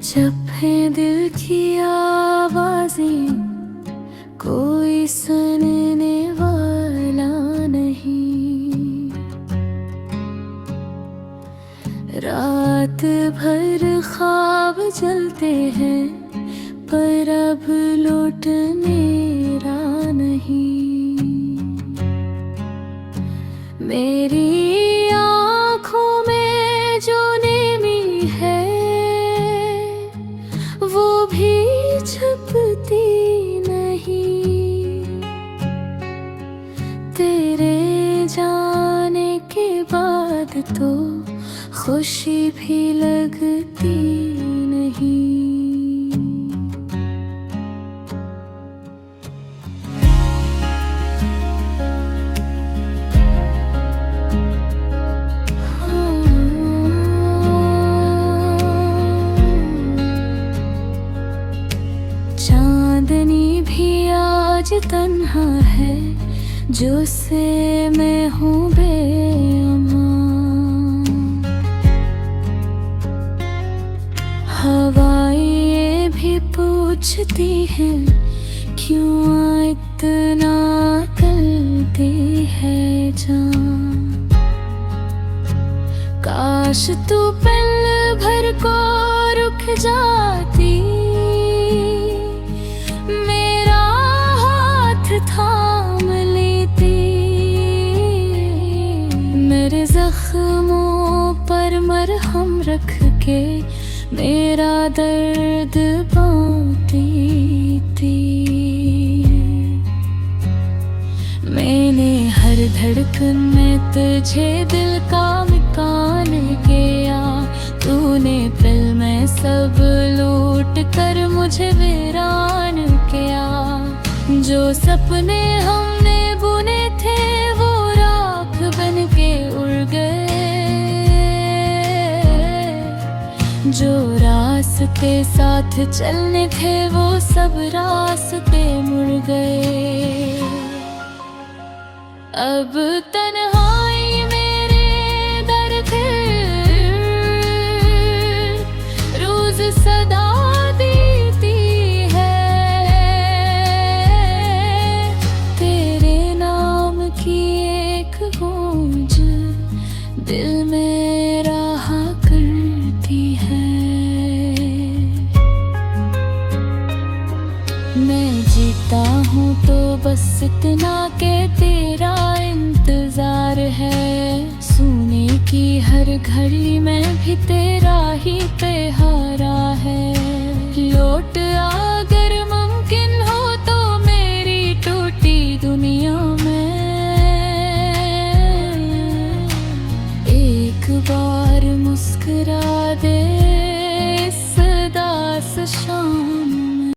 जब है दिल की आवाज़ें कोई सुनने वाला नहीं। रात भर ख्वाब चलते हैं पर अब लौटने राह नहीं। मेरी आँखों में जो नेमी है वो भी छुपती नहीं। तेरे जाने के बाद तो खुशी भी लगती नहीं। चांदनी भी आज तन्हा है जो से मैं हूँ बेअमां। हवाएं भी पूछती हैं क्यों इतना करती है जान। काश तू पल भर को रुक जाती, मेरा हाथ थाम लेती। मेरे जख्मों पर मरहम रख के मेरा दर्द बांटती थी। मैंने हर धड़कन में तुझे दिल का मकान किया। तूने पल में सब लूट कर मुझे वीरान किया। जो सपने हमने बुने थे वो राख बन के उड़ गए। जो रास्ते साथ चलने थे वो सब रास्ते मुड़ गए। अब तन्हाई मेरे दर फिर रोज सदा देती है। तेरे नाम की एक गूंज दिल में रहा करती है। मैं जीता हूँ तो बस इतना के तेरा इंतजार है। सोने की हर घड़ी में भी तेरा ही प्यारा है। लौट आ